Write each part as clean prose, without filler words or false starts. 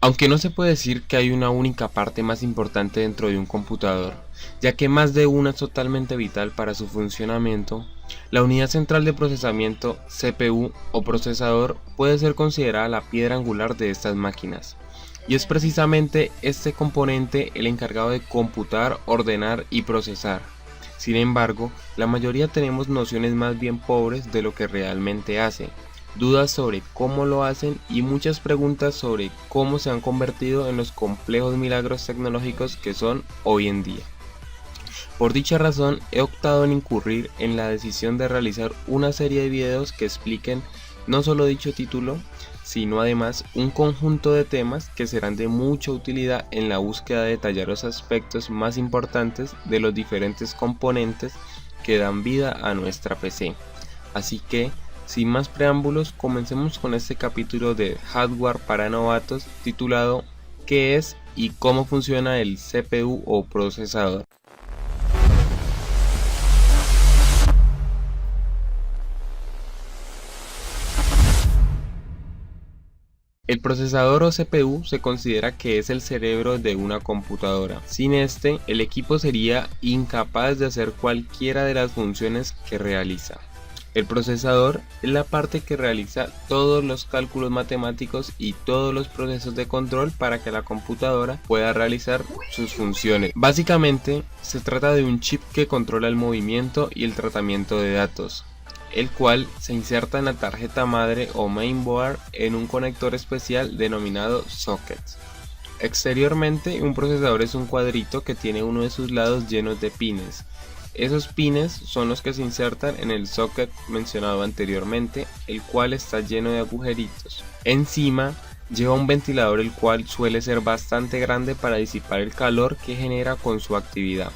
Aunque no se puede decir que hay una única parte más importante dentro de un computador, ya que más de una es totalmente vital para su funcionamiento, la unidad central de procesamiento, CPU o procesador, puede ser considerada la piedra angular de estas máquinas. Y es precisamente este componente el encargado de computar, ordenar y procesar. Sin embargo, la mayoría tenemos nociones más bien pobres de lo que realmente hace, dudas sobre cómo lo hacen y muchas preguntas sobre cómo se han convertido en los complejos milagros tecnológicos que son hoy en día. Por dicha razón, he optado en incurrir en la decisión de realizar una serie de videos que expliquen no solo dicho título, sino además un conjunto de temas que serán de mucha utilidad en la búsqueda de detallar los aspectos más importantes de los diferentes componentes que dan vida a nuestra PC. Así que, sin más preámbulos, comencemos con este capítulo de Hardware para novatos titulado ¿Qué es y cómo funciona el CPU o procesador? El procesador o CPU se considera que es el cerebro de una computadora. Sin este, el equipo sería incapaz de hacer cualquiera de las funciones que realiza. El procesador es la parte que realiza todos los cálculos matemáticos y todos los procesos de control para que la computadora pueda realizar sus funciones. Básicamente, se trata de un chip que controla el movimiento y el tratamiento de datos, el cual se inserta en la tarjeta madre o mainboard en un conector especial denominado socket. Exteriormente, un procesador es un cuadrito que tiene uno de sus lados llenos de pines. Esos pines son los que se insertan en el socket mencionado anteriormente, el cual está lleno de agujeritos. Encima lleva un ventilador, el cual suele ser bastante grande para disipar el calor que genera con su actividad.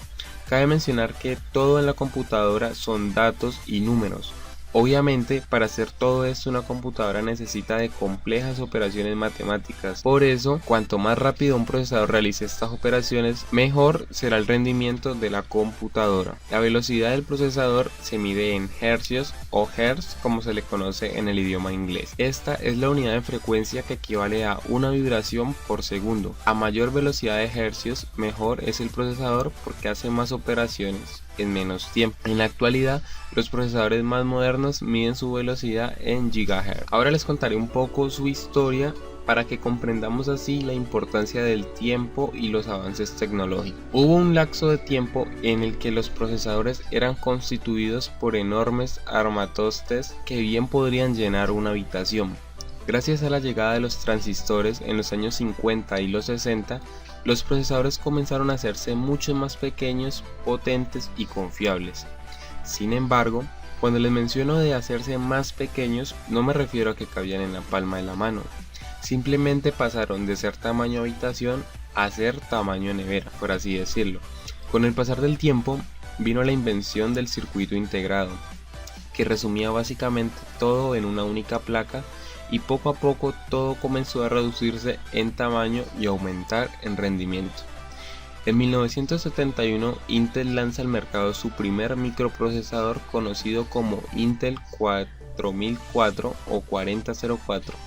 Cabe mencionar que todo en la computadora son datos y números. Obviamente, para hacer todo esto una computadora necesita de complejas operaciones matemáticas. Por eso, cuanto más rápido un procesador realice estas operaciones, mejor será el rendimiento de la computadora. La velocidad del procesador se mide en hercios o hertz, como se le conoce en el idioma inglés. Esta es la unidad de frecuencia que equivale a una vibración por segundo. A mayor velocidad de hercios, mejor es el procesador porque hace más operaciones en menos tiempo. En la actualidad, los procesadores más modernos miden su velocidad en gigahertz. Ahora les contaré un poco su historia para que comprendamos así la importancia del tiempo y los avances tecnológicos. Hubo un lapso de tiempo en el que los procesadores eran constituidos por enormes armatostes que bien podrían llenar una habitación. Gracias a la llegada de los transistores en los años 50 y los 60, los procesadores comenzaron a hacerse mucho más pequeños, potentes y confiables. Sin embargo, cuando les menciono de hacerse más pequeños, no me refiero a que cabían en la palma de la mano. Simplemente pasaron de ser tamaño habitación a ser tamaño nevera, por así decirlo. Con el pasar del tiempo, vino la invención del circuito integrado, que resumía básicamente todo en una única placa, y poco a poco todo comenzó a reducirse en tamaño y aumentar en rendimiento. En 1971, Intel lanza al mercado su primer microprocesador conocido como Intel 4004 o 4004.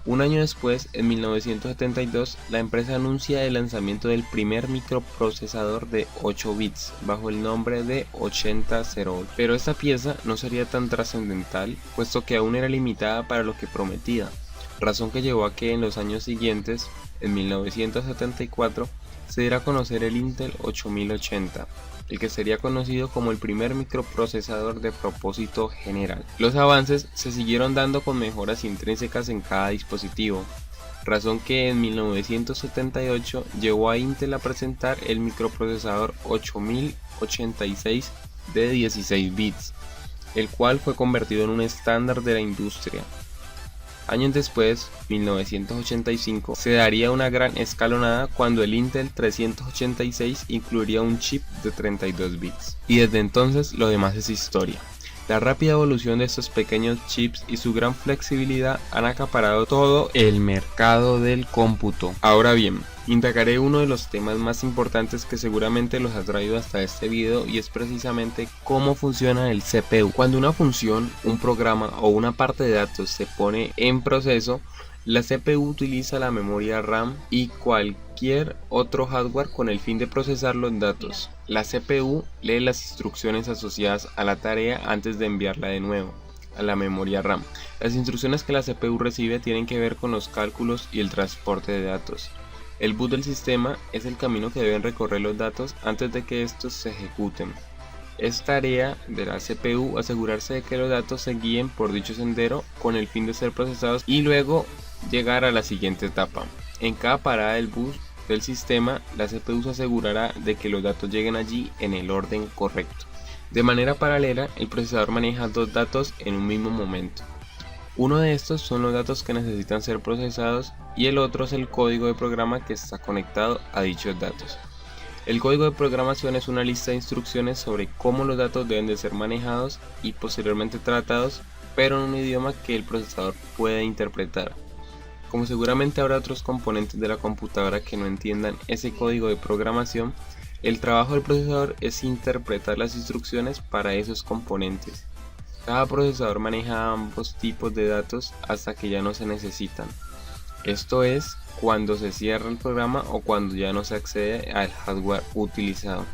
Un año después, en 1972, la empresa anuncia el lanzamiento del primer microprocesador de 8 bits bajo el nombre de 8008. Pero esta pieza no sería tan trascendental, puesto que aún era limitada para lo que prometía, razón que llevó a que en los años siguientes, en 1974, se diera a conocer el Intel 8080, el que sería conocido como el primer microprocesador de propósito general. Los avances se siguieron dando con mejoras intrínsecas en cada dispositivo, razón que en 1978 llevó a Intel a presentar el microprocesador 8086 de 16 bits, el cual fue convertido en un estándar de la industria. Años después, 1985, se daría una gran escalonada cuando el Intel 386 incluiría un chip de 32 bits. Y desde entonces lo demás es historia. La rápida evolución de estos pequeños chips y su gran flexibilidad han acaparado todo el mercado del cómputo. Ahora bien, indagaré uno de los temas más importantes que seguramente los ha traído hasta este video, y es precisamente cómo funciona el CPU. Cuando una función, un programa o una parte de datos se pone en proceso, La CPU utiliza la memoria RAM y cualquier otro hardware con el fin de procesar los datos. La CPU lee las instrucciones asociadas a la tarea antes de enviarla de nuevo a la memoria RAM. Las instrucciones que la CPU recibe tienen que ver con los cálculos y el transporte de datos. El boot del sistema es el camino que deben recorrer los datos antes de que estos se ejecuten. Es tarea de la CPU asegurarse de que los datos se guíen por dicho sendero con el fin de ser procesados y luego llegar a la siguiente etapa. En cada parada del bus del sistema, la CPU se asegurará de que los datos lleguen allí en el orden correcto. De manera paralela, el procesador maneja dos datos en un mismo momento. Uno de estos son los datos que necesitan ser procesados y el otro es el código de programa que está conectado a dichos datos. El código de programación es una lista de instrucciones sobre cómo los datos deben de ser manejados y posteriormente tratados, pero en un idioma que el procesador puede interpretar. Como seguramente habrá otros componentes de la computadora que no entiendan ese código de programación, el trabajo del procesador es interpretar las instrucciones para esos componentes. Cada procesador maneja ambos tipos de datos hasta que ya no se necesitan. Esto es cuando se cierra el programa o cuando ya no se accede al hardware utilizado.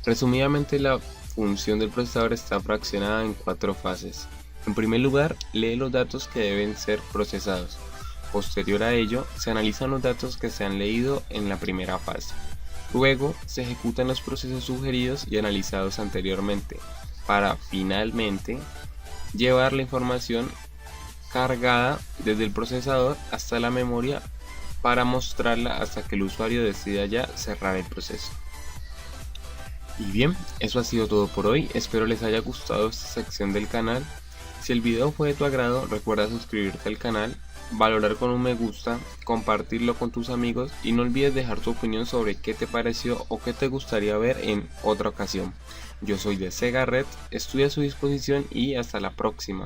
Resumidamente, la función del procesador está fraccionada en 4 fases. En primer lugar, lee los datos que deben ser procesados. Posterior a ello, se analizan los datos que se han leído en la primera fase. Luego, se ejecutan los procesos sugeridos y analizados anteriormente, para finalmente llevar la información cargada desde el procesador hasta la memoria para mostrarla hasta que el usuario decida ya cerrar el proceso. Y bien, eso ha sido todo por hoy. Espero les haya gustado esta sección del canal. Si el video fue de tu agrado, recuerda suscribirte al canal, valorar con un me gusta, compartirlo con tus amigos y no olvides dejar tu opinión sobre qué te pareció o qué te gustaría ver en otra ocasión. Yo soy de Sega Red, estoy a su disposición y hasta la próxima.